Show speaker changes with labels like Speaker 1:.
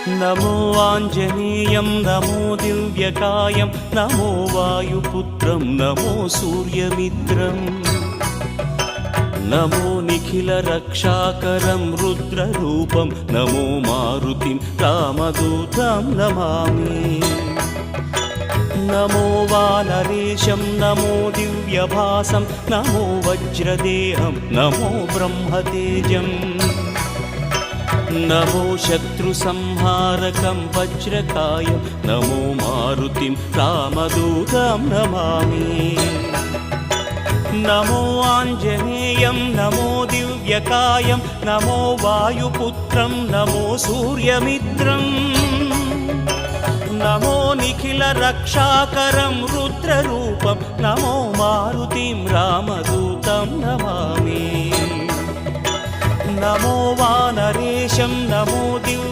Speaker 1: नमो आञ्जनेयं नमो दिव्यकायं नमो वायुपुत्रं नमो सूर्यमित्रम् नमो निखिलरक्षाकरं रुद्ररूपं नमो मारुतिं रामदूतं Namami नमो वानरेशं नमो दिव्यभासं नमो वज्रदेहं नमो ब्रह्मतेजम् नमो शत्रुसंहारकं वज्रकायं नमो मारुतिं रामदूतं Namami नमो आञ्जनेयं नमो दिव्यकायं नमो वायुपुत्रं नमो सूर्यमित्रम् नमो निखिलरक्षाकरं रुद्ररूपं नमो मारुतिं रामदूतं Namami नमो वानरेशं नमो Divya